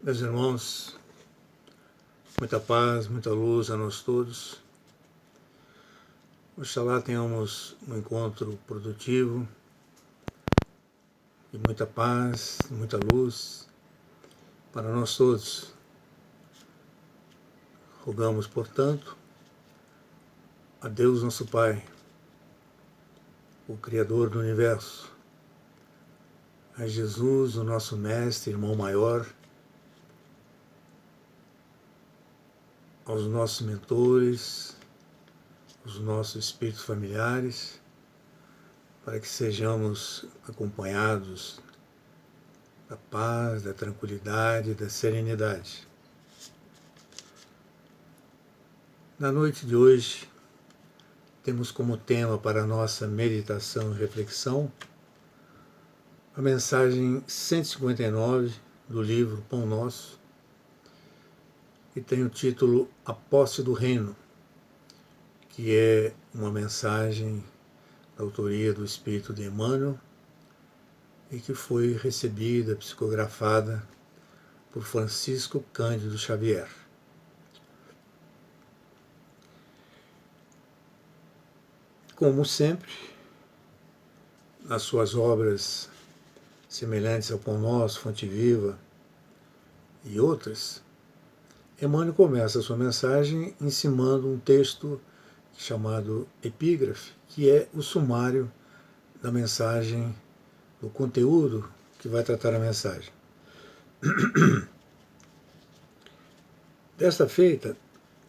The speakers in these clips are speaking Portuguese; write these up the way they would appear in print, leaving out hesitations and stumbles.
Meus irmãos, muita paz, muita luz a nós todos. Oxalá tenhamos um encontro produtivo, de muita paz, muita luz para nós todos. Rogamos, portanto, a Deus nosso Pai, o Criador do Universo, a Jesus, o nosso Mestre, Irmão Maior, aos nossos mentores, os nossos espíritos familiares, para que sejamos acompanhados da paz, da tranquilidade, da serenidade. Na noite de hoje, temos como tema para a nossa meditação e reflexão a mensagem 159 do livro Pão Nosso, que tem o título A Posse do Reino, que é uma mensagem da autoria do Espírito de Emmanuel e que foi recebida, psicografada por Francisco Cândido Xavier. Como sempre, nas suas obras semelhantes ao Pão Nosso, Fonte Viva e outras, Emmanuel começa a sua mensagem encimando um texto chamado epígrafe, que é o sumário da mensagem, do conteúdo que vai tratar a mensagem. Desta feita,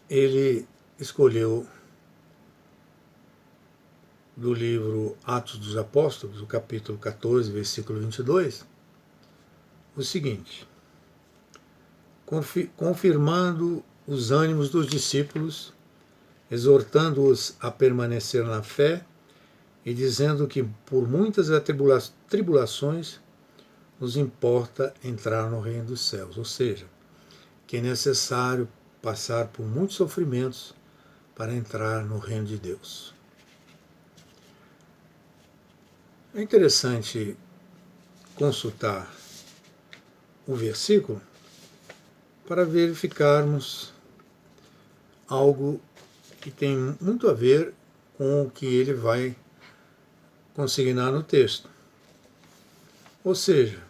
ele escolheu do livro Atos dos Apóstolos, o capítulo 14, versículo 22, o seguinte: confirmando os ânimos dos discípulos, exortando-os a permanecer na fé e dizendo que por muitas tribulações nos importa entrar no reino dos céus, ou seja, que é necessário passar por muitos sofrimentos para entrar no reino de Deus. É interessante consultar o versículo para verificarmos algo que tem muito a ver com o que ele vai consignar no texto. Ou seja,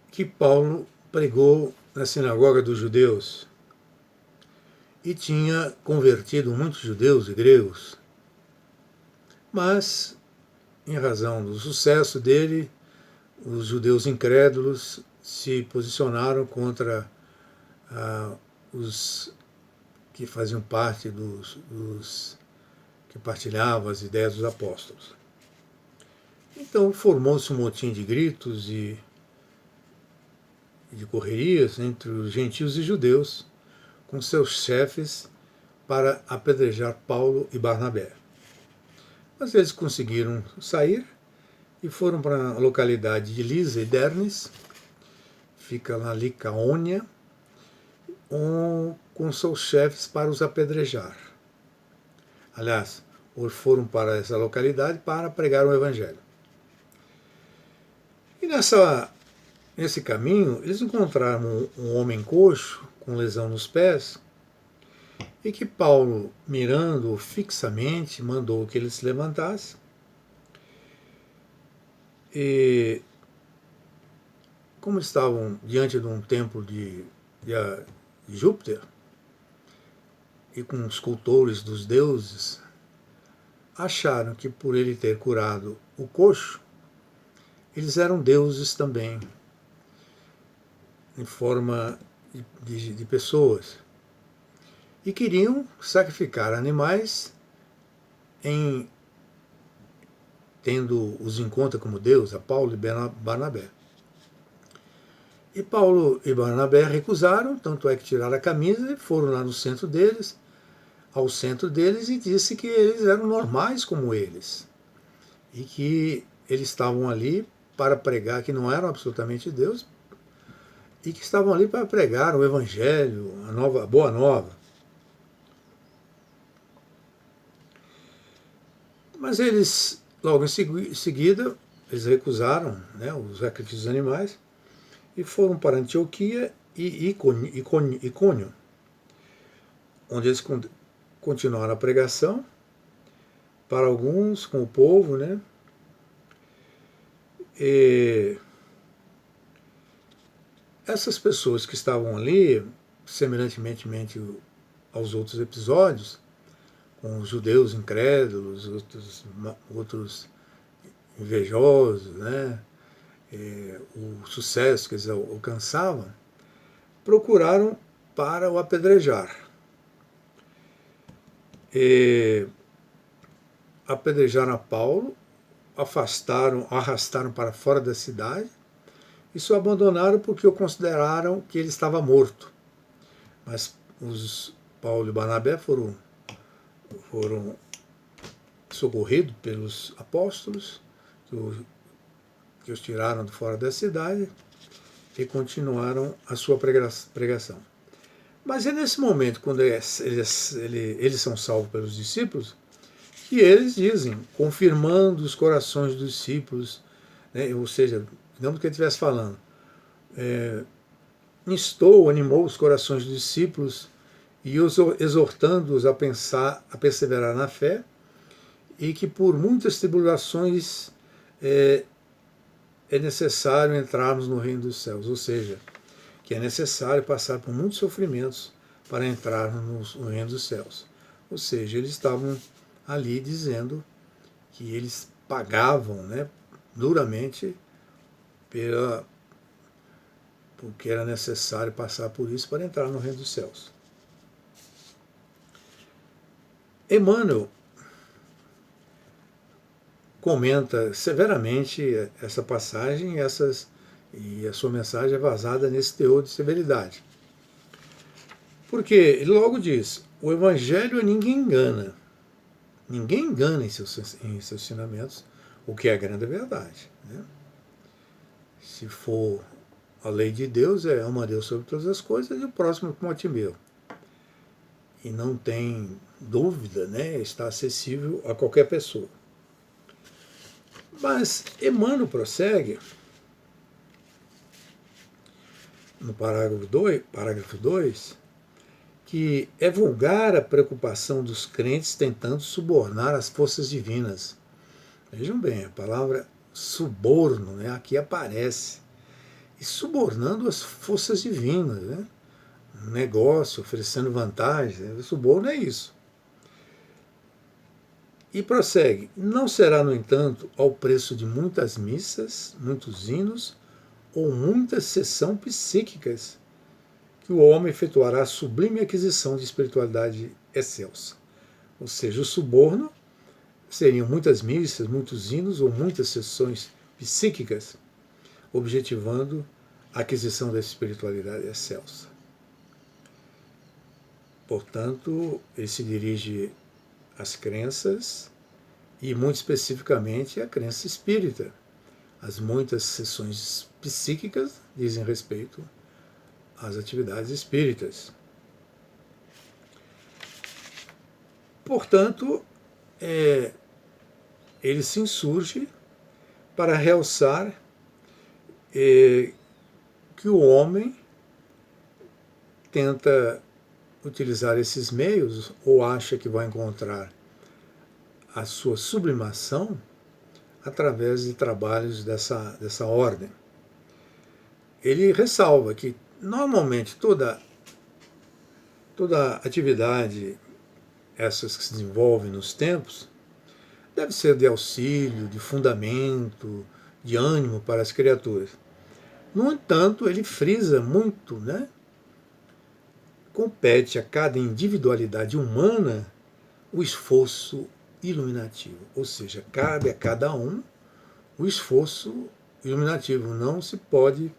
que Paulo pregou na sinagoga dos judeus e tinha convertido muitos judeus e gregos, mas, em razão do sucesso dele, os judeus incrédulos se posicionaram contra os que faziam parte dos que partilhavam as ideias dos apóstolos. Então formou-se um motim de gritos e de correrias entre os gentios e judeus, com seus chefes, para apedrejar Paulo e Barnabé. Mas eles conseguiram sair e foram para a localidade de Lisa e Dernes, fica na Licaônia, com seus chefes para os apedrejar. Aliás, foram para essa localidade para pregar o Evangelho. E nesse caminho, eles encontraram um homem coxo, com lesão nos pés, e que Paulo, mirando-o fixamente, mandou que ele se levantasse. E como estavam diante de um templo de Júpiter, e com os cultores dos deuses, acharam que por ele ter curado o coxo, eles eram deuses também, em forma de pessoas, e queriam sacrificar animais tendo-os em conta como Deus, a Paulo e Barnabé. E Paulo e Barnabé recusaram, tanto é que tiraram a camisa e foram lá no centro deles, ao centro deles, e disse que eles eram normais como eles, e que eles estavam ali para pregar que não eram absolutamente Deus, e que estavam ali para pregar o Evangelho, a Boa Nova. Mas eles, logo em seguida, eles recusaram, os sacrifícios dos animais e foram para Antioquia e Icônio, onde eles continuaram a pregação para alguns, com o povo, né? E essas pessoas que estavam ali, semelhantemente aos outros episódios, com os judeus incrédulos, outros invejosos, né? O sucesso que eles alcançavam, procuraram para o apedrejar. Apedrejaram a Paulo, arrastaram para fora da cidade e só abandonaram porque o consideraram que ele estava morto. Mas os Paulo e Barnabé foram socorridos pelos apóstolos, que os tiraram de fora da cidade e continuaram a sua pregação. Mas é nesse momento, quando eles são salvos pelos discípulos, que eles dizem, confirmando os corações dos discípulos, né, ou seja, não do que ele estivesse falando, animou os corações dos discípulos e exortando-os a perseverar na fé, e que por muitas tribulações é necessário entrarmos no reino dos céus, ou seja, que é necessário passar por muitos sofrimentos para entrarmos no reino dos céus. Ou seja, eles estavam ali dizendo que eles pagavam, né, duramente porque era necessário passar por isso para entrar no reino dos céus. Emmanuel comenta severamente essa passagem e a sua mensagem é vazada nesse teor de severidade. Porque ele logo diz, o Evangelho ninguém engana. Ninguém engana em seus ensinamentos, o que é a grande verdade. Né? Se for a lei de Deus, ama a Deus sobre todas as coisas e o próximo como a ti mesmo. E não tem dúvida, né? Está acessível a qualquer pessoa. Mas Emmanuel prossegue no parágrafo 2, que é vulgar a preocupação dos crentes tentando subornar as forças divinas. Vejam bem, a palavra suborno, né, aqui aparece. E subornando as forças divinas, né? Um negócio, oferecendo vantagens. Né? O suborno é isso. E prossegue, não será, no entanto, ao preço de muitas missas, muitos hinos ou muitas sessões psíquicas que o homem efetuará a sublime aquisição de espiritualidade excelsa. Ou seja, o suborno seriam muitas missas, muitos hinos ou muitas sessões psíquicas, objetivando a aquisição da espiritualidade excelsa. Portanto, ele se dirige às crenças e, muito especificamente, à crença espírita. As muitas sessões psíquicas dizem respeito às atividades espíritas. Portanto, ele se insurge para realçar que o homem tenta utilizar esses meios ou acha que vai encontrar a sua sublimação através de trabalhos dessa ordem. Ele ressalva que normalmente toda atividade, essas que se desenvolvem nos tempos, deve ser de auxílio, de fundamento, de ânimo para as criaturas. No entanto, ele frisa muito, né? Compete a cada individualidade humana o esforço iluminativo, ou seja, cabe a cada um o esforço iluminativo. Não se pode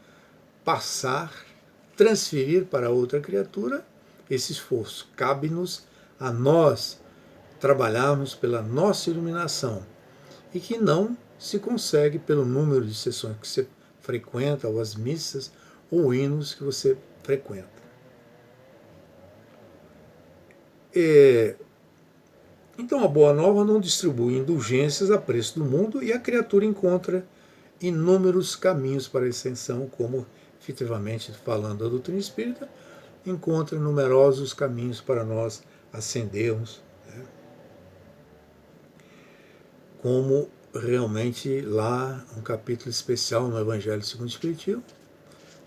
transferir para outra criatura esse esforço. Cabe-nos a nós trabalharmos pela nossa iluminação e que não se consegue pelo número de sessões que você frequenta, ou as missas, ou hinos que você frequenta. Então a Boa Nova não distribui indulgências a preço do mundo e a criatura encontra inúmeros caminhos para a ascensão, como efetivamente falando da doutrina espírita, encontra numerosos caminhos para nós ascendermos, né? Como realmente lá um capítulo especial no Evangelho segundo o Espiritismo,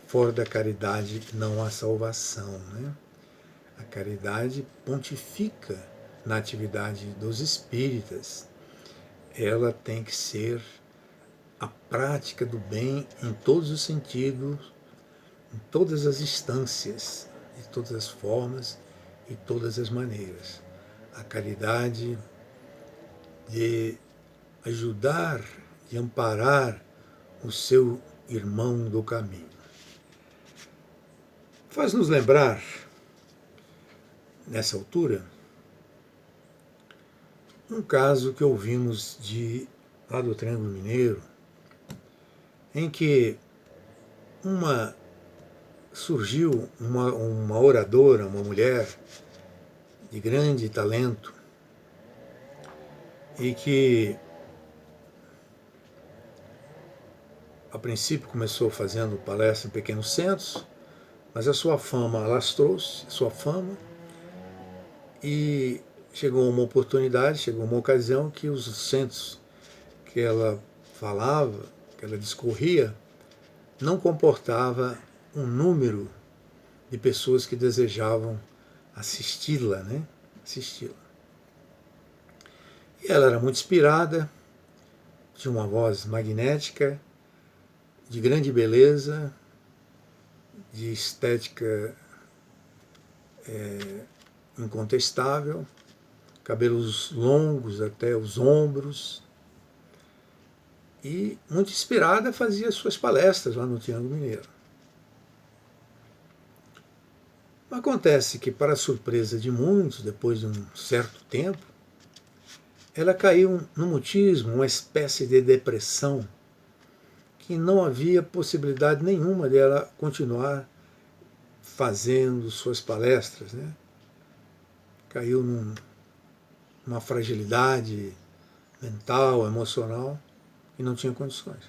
fora da caridade não há salvação, né? A caridade pontifica na atividade dos espíritas. Ela tem que ser a prática do bem em todos os sentidos, em todas as instâncias, de todas as formas e todas as maneiras. A caridade de ajudar, de amparar o seu irmão do caminho. Faz-nos lembrar, nessa altura, um caso que ouvimos lá do Triângulo Mineiro, em que surgiu uma oradora, uma mulher de grande talento, e que a princípio começou fazendo palestra em pequenos centros, mas a sua fama alastrou-se, e chegou uma oportunidade, chegou uma ocasião que os centros que ela falava, que ela discorria, não comportava um número de pessoas que desejavam assisti-la, né? Assisti-la. E ela era muito inspirada, tinha uma voz magnética, de grande beleza, de estética incontestável, cabelos longos até os ombros, e muito inspirada fazia suas palestras lá no Triângulo Mineiro. Acontece que, para a surpresa de muitos, depois de um certo tempo, ela caiu no mutismo, uma espécie de depressão, que não havia possibilidade nenhuma dela continuar fazendo suas palestras, né? Caiu numa fragilidade mental, emocional, e não tinha condições.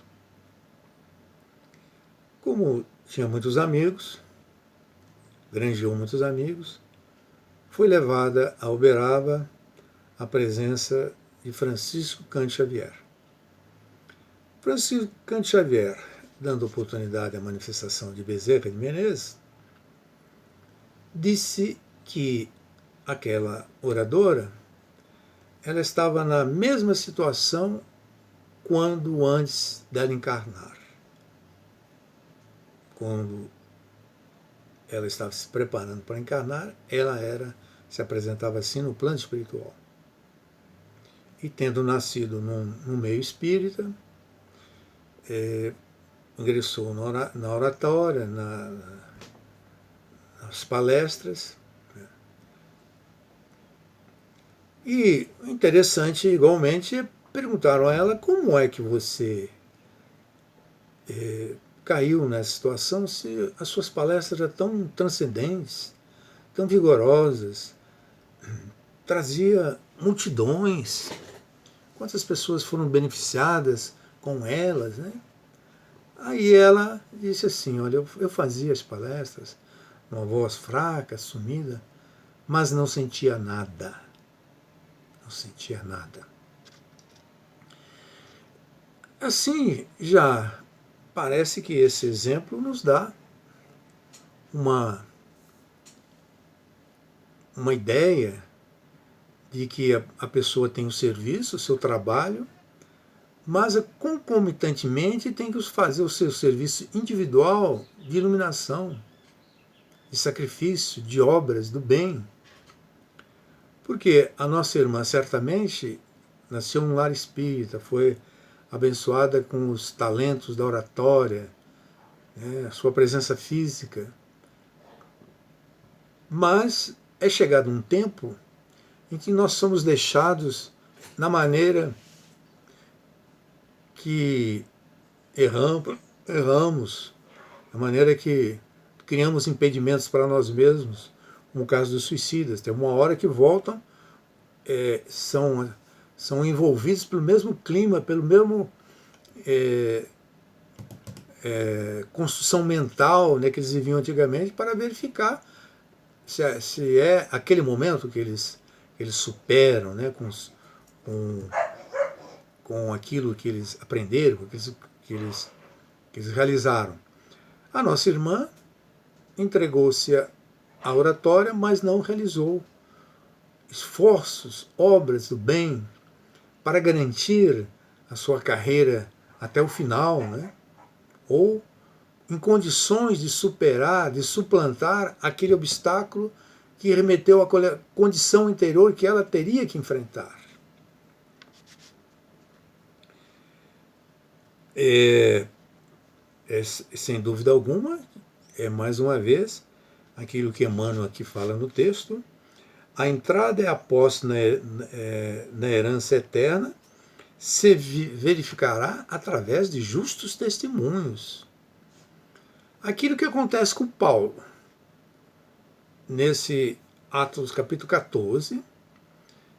Como tinha muitos amigos, granjeou muitos amigos, foi levada a Uberaba à presença de Francisco Cândido Xavier. Francisco Cândido Xavier, dando oportunidade à manifestação de Bezerra de Menezes, disse que aquela oradora ela estava na mesma situação quando antes dela encarnar. Quando ela estava se preparando para encarnar, ela se apresentava assim no plano espiritual. E tendo nascido num meio espírita, ingressou na oratória, nas palestras. E interessante, igualmente, perguntaram a ela como é que você caiu nessa situação se as suas palestras eram tão transcendentes, tão vigorosas, trazia multidões, quantas pessoas foram beneficiadas com elas, né? Aí ela disse assim, olha, eu fazia as palestras, uma voz fraca, sumida, mas não sentia nada. Não sentia nada. Assim, já parece que esse exemplo nos dá uma ideia de que a pessoa tem o serviço, o seu trabalho, mas concomitantemente tem que fazer o seu serviço individual de iluminação, de sacrifício, de obras, do bem. Porque a nossa irmã certamente nasceu num lar espírita, foi abençoada com os talentos da oratória, né, a sua presença física. Mas é chegado um tempo em que nós somos deixados na maneira que erramos, na maneira que criamos impedimentos para nós mesmos, como o caso dos suicidas. Tem uma hora que voltam, são envolvidos pelo mesmo clima, pelo mesmo construção mental, né, que eles viviam antigamente, para verificar se é aquele momento que eles superam, né, com, com aquilo que eles aprenderam, com aquilo que eles realizaram. A nossa irmã entregou-se à oratória, mas não realizou esforços, obras do bem para garantir a sua carreira até o final, né? Ou em condições de superar, de suplantar aquele obstáculo que remeteu à condição interior que ela teria que enfrentar. Sem dúvida alguma, mais uma vez, aquilo que Emmanuel aqui fala no texto, a entrada é a posse na herança eterna se verificará através de justos testemunhos. Aquilo que acontece com Paulo, nesse Atos capítulo 14,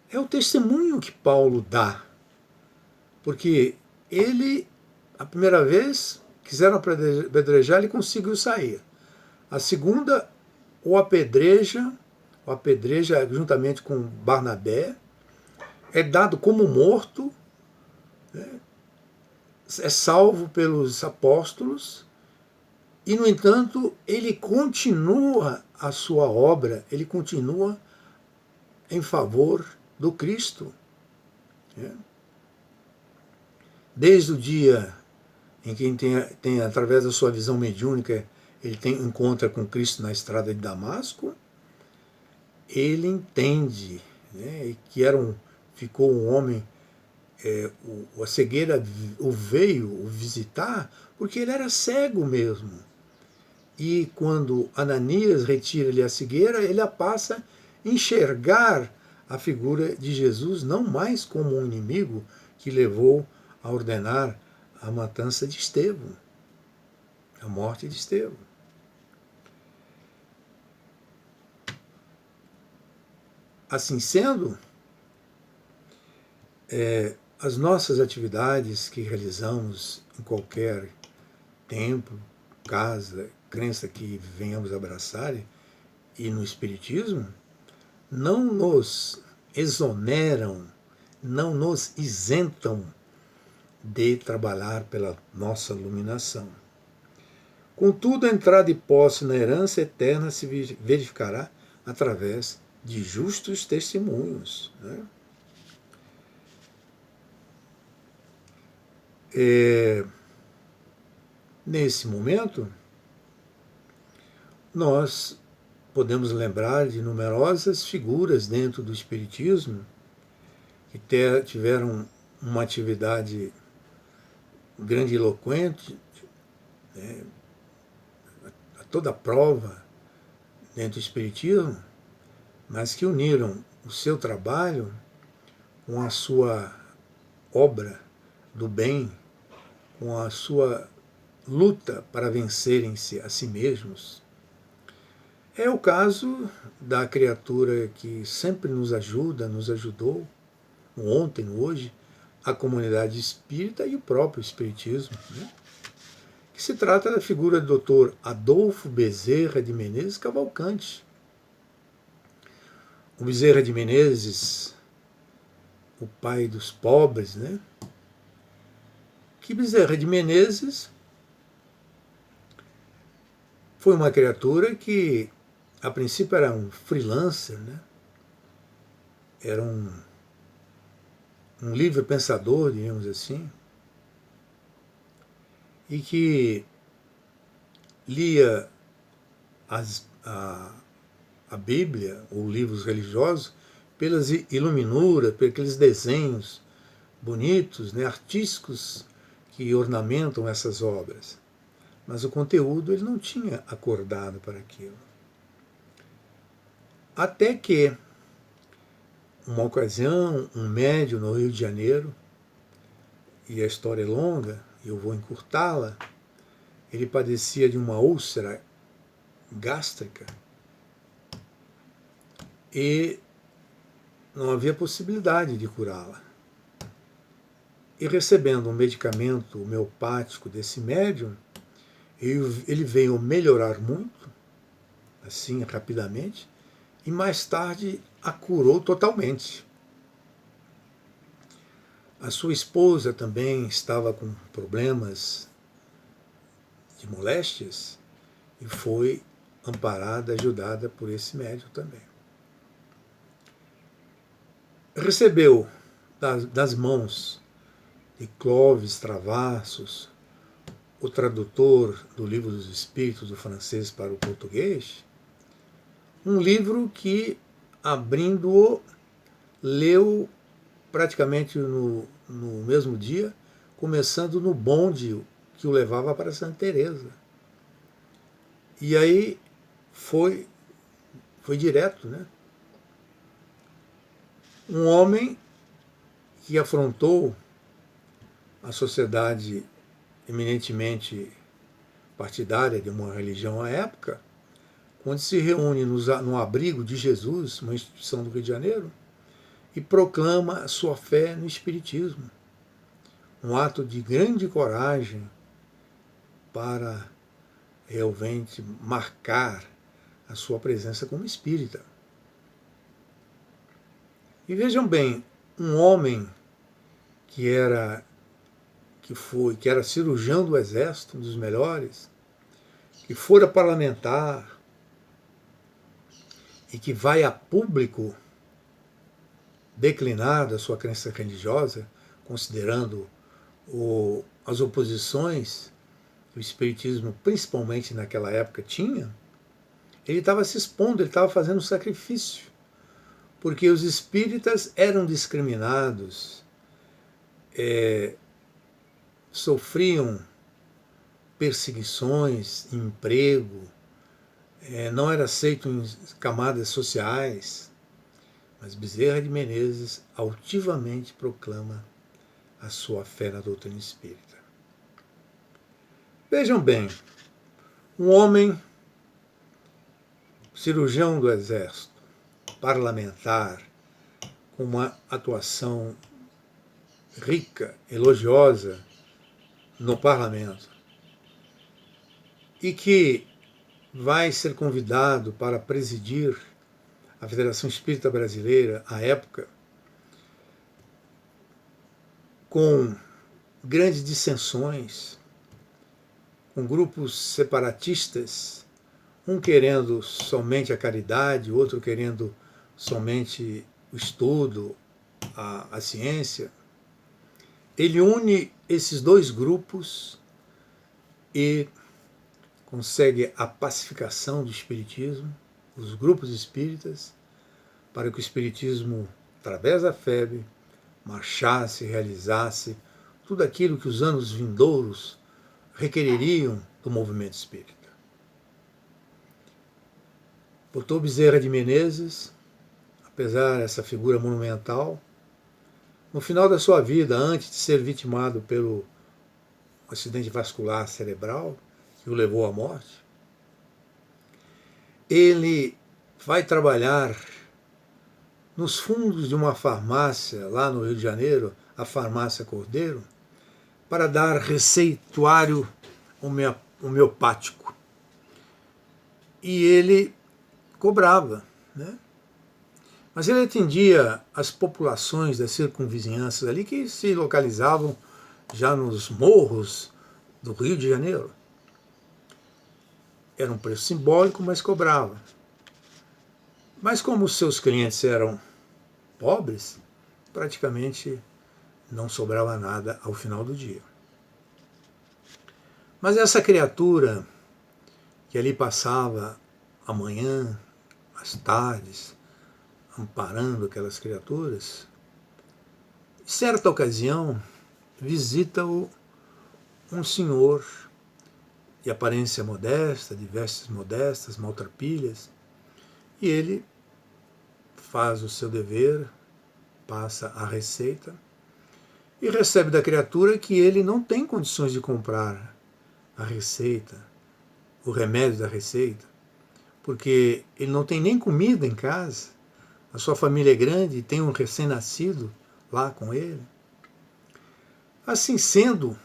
é o testemunho que Paulo dá. Porque ele, a primeira vez, quiseram apedrejar, ele conseguiu sair. A segunda, o apedreja juntamente com Barnabé, é dado como morto, né, é salvo pelos apóstolos, e, no entanto, ele continua a sua obra, ele continua em favor do Cristo. Desde o dia em que tem através da sua visão mediúnica, ele encontra com Cristo na estrada de Damasco, ele entende, né, que ficou um homem, a cegueira o veio o visitar, porque ele era cego mesmo. E quando Ananias retira-lhe a cegueira, ele a passa a enxergar a figura de Jesus não mais como um inimigo que levou a ordenar a matança de Estevão, a morte de Estevão. Assim sendo, as nossas atividades que realizamos em qualquer templo, casa, crença que venhamos abraçar, e no Espiritismo, não nos exoneram, não nos isentam de trabalhar pela nossa iluminação. Contudo, a entrada e posse na herança eterna se verificará através de justos testemunhos. Né? Nesse momento, nós podemos lembrar de numerosas figuras dentro do Espiritismo que tiveram uma atividade grandiloquente, né, a toda prova dentro do Espiritismo, mas que uniram o seu trabalho com a sua obra do bem, com a sua luta para vencerem-se a si mesmos. É o caso da criatura que sempre nos ajuda, nos ajudou, ontem, hoje, a comunidade espírita e o próprio Espiritismo, né? Que se trata da figura do Dr. Adolfo Bezerra de Menezes Cavalcante. O Bezerra de Menezes, o pai dos pobres, né? Que Bezerra de Menezes foi uma criatura que, a princípio, era um freelancer, né? Era um livre pensador, digamos assim, e que lia a Bíblia, ou livros religiosos, pelas iluminuras, por aqueles desenhos bonitos, né, artísticos, que ornamentam essas obras. Mas o conteúdo ele não tinha acordado para aquilo. Até que, uma ocasião, um médium no Rio de Janeiro, e a história é longa, e eu vou encurtá-la, ele padecia de uma úlcera gástrica e não havia possibilidade de curá-la. E recebendo um medicamento homeopático desse médium, Ele veio melhorar muito, assim, rapidamente, e mais tarde a curou totalmente. A sua esposa também estava com problemas de moléstias e foi amparada, ajudada por esse médium também. Recebeu das mãos de Clovis Travassos, o tradutor do Livro dos Espíritos do francês para o português, um livro que, abrindo-o, leu praticamente no mesmo dia, começando no bonde que o levava para Santa Teresa. E aí foi direto, né? Um homem que afrontou a sociedade eminentemente partidária de uma religião à época, onde se reúne no abrigo de Jesus, uma instituição do Rio de Janeiro, e proclama a sua fé no Espiritismo. Um ato de grande coragem para realmente marcar a sua presença como espírita. E vejam bem, um homem que era cirurgião do exército, um dos melhores, que fora parlamentar e que vai a público declinar da sua crença religiosa, considerando as oposições que o espiritismo, principalmente naquela época, tinha, ele estava se expondo, ele estava fazendo um sacrifício, porque os espíritas eram discriminados, sofriam perseguições, emprego, não era aceito em camadas sociais, mas Bezerra de Menezes altivamente proclama a sua fé na doutrina espírita. Vejam bem, um homem cirurgião do exército, parlamentar, com uma atuação rica, elogiosa no parlamento, e que vai ser convidado para presidir a Federação Espírita Brasileira, à época, com grandes dissensões, com grupos separatistas, um querendo somente a caridade, outro querendo somente o estudo, a ciência. Ele une esses dois grupos e consegue a pacificação do espiritismo, os grupos espíritas, para que o espiritismo, através da febre, marchasse, realizasse tudo aquilo que os anos vindouros requereriam do movimento espírita. Doutor Bezerra de Menezes, apesar dessa figura monumental, no final da sua vida, antes de ser vitimado pelo acidente vascular cerebral, que o levou à morte, ele vai trabalhar nos fundos de uma farmácia lá no Rio de Janeiro, a Farmácia Cordeiro, para dar receituário homeopático. E ele cobrava, né? Mas ele atendia as populações das circunvizinhanças ali que se localizavam já nos morros do Rio de Janeiro. Era um preço simbólico, mas cobrava. Mas como os seus clientes eram pobres, praticamente não sobrava nada ao final do dia. Mas essa criatura que ali passava a manhã, as tardes, amparando aquelas criaturas, em certa ocasião visita-o um senhor de aparência modesta, de vestes modestas, maltrapilhas, e ele faz o seu dever, passa a receita e recebe da criatura que ele não tem condições de comprar a receita, o remédio da receita, porque ele não tem nem comida em casa, a sua família é grande e tem um recém-nascido lá com ele. Assim sendo,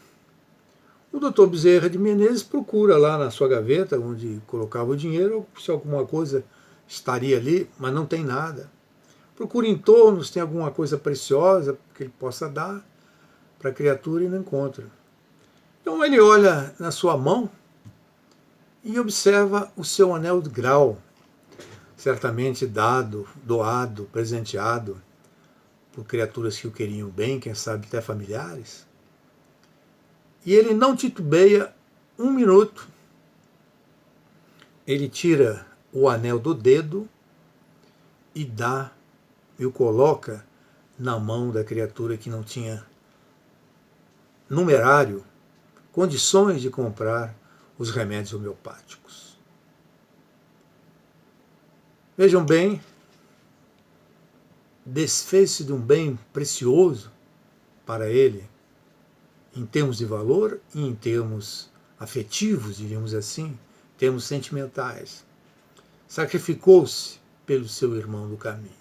O doutor Bezerra de Menezes procura lá na sua gaveta, onde colocava o dinheiro, se alguma coisa estaria ali, mas não tem nada. Procura em torno se tem alguma coisa preciosa que ele possa dar para a criatura e não encontra. Então ele olha na sua mão e observa o seu anel de grau, certamente dado, doado, presenteado por criaturas que o queriam bem, quem sabe até familiares. E ele não titubeia um minuto. Ele tira o anel do dedo e dá e o coloca na mão da criatura que não tinha numerário, condições de comprar os remédios homeopáticos. Vejam bem, desfez-se de um bem precioso para ele, em termos de valor e em termos afetivos, diríamos assim, termos sentimentais. Sacrificou-se pelo seu irmão do caminho.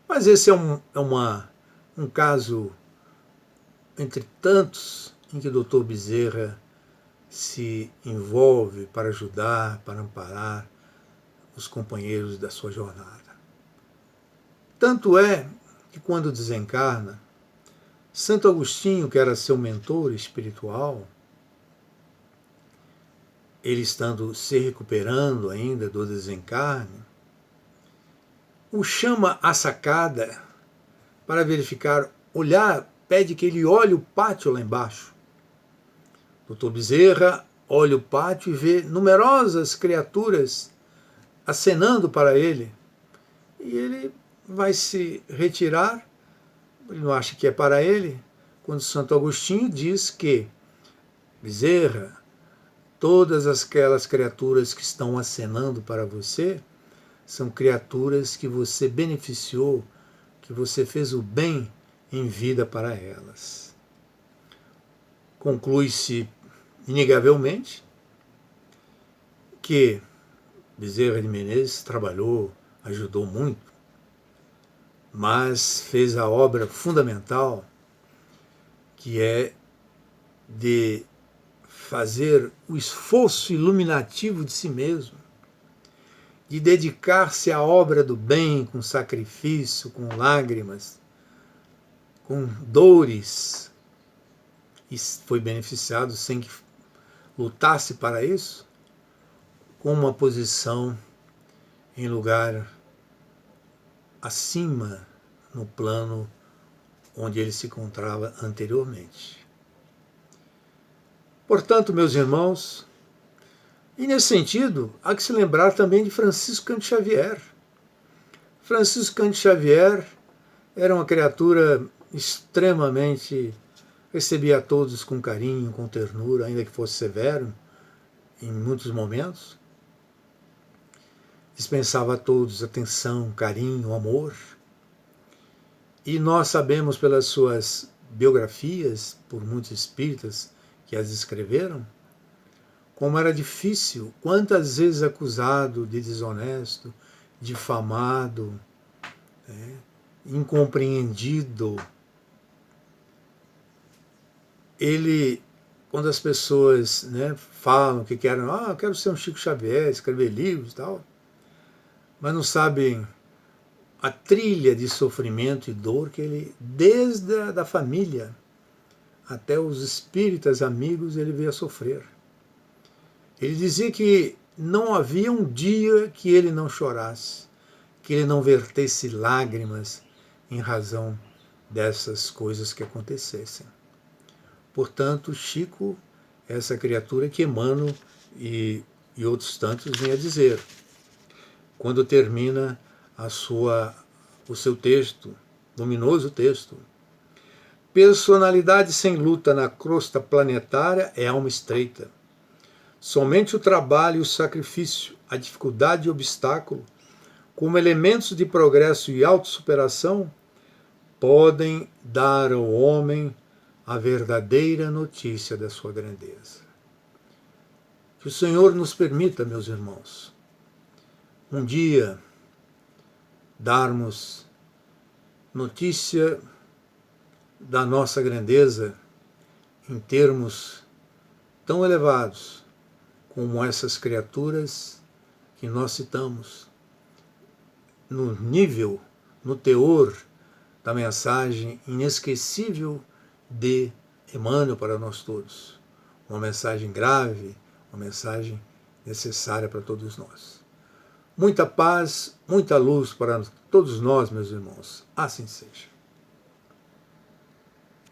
Mas esse é um caso entre tantos em que o Dr. Bezerra se envolve para ajudar, para amparar os companheiros da sua jornada. Tanto é que quando desencarna, Santo Agostinho, que era seu mentor espiritual, ele estando se recuperando ainda do desencarne, o chama à sacada para verificar, olhar, pede que ele olhe o pátio lá embaixo. Dr. Bezerra olha o pátio e vê numerosas criaturas acenando para ele. E ele vai se retirar, ele não acha que é para ele, quando Santo Agostinho diz que Bezerra, todas aquelas criaturas que estão acenando para você são criaturas que você beneficiou, que você fez o bem em vida para elas. Conclui-se inegavelmente que Bezerra de Menezes trabalhou, ajudou muito, mas fez a obra fundamental, que é de fazer o esforço iluminativo de si mesmo, de dedicar-se à obra do bem com sacrifício, com lágrimas, com dores, e foi beneficiado sem que lutasse para isso, com uma posição em lugar acima no plano onde ele se encontrava anteriormente. Portanto, meus irmãos, e nesse sentido, há que se lembrar também de Francisco Cândido Xavier. Francisco Cândido Xavier era uma criatura extremamente, recebia a todos com carinho, com ternura, ainda que fosse severo em muitos momentos. Dispensava a todos atenção, carinho, amor. E nós sabemos pelas suas biografias, por muitos espíritas que as escreveram, como era difícil, quantas vezes acusado de desonesto, difamado, incompreendido. Ele, quando as pessoas falam que querem, eu quero ser um Chico Xavier, escrever livros e tal, mas não sabem a trilha de sofrimento e dor que ele, desde a da família até os espíritas amigos, ele veio a sofrer. Ele dizia que não havia um dia que ele não chorasse, que ele não vertesse lágrimas em razão dessas coisas que acontecessem. Portanto, Chico é essa criatura que Emmanuel e outros tantos vêm a dizer, quando termina o seu texto, luminoso texto. Personalidade sem luta na crosta planetária é alma estreita. Somente o trabalho e o sacrifício, a dificuldade e o obstáculo, como elementos de progresso e autossuperação, podem dar ao homem a verdadeira notícia da sua grandeza. Que o Senhor nos permita, meus irmãos, um dia darmos notícia da nossa grandeza em termos tão elevados como essas criaturas que nós citamos, no nível, no teor da mensagem inesquecível de Emmanuel para nós todos. Uma mensagem grave, uma mensagem necessária para todos nós. Muita paz, muita luz para todos nós, meus irmãos. Assim seja.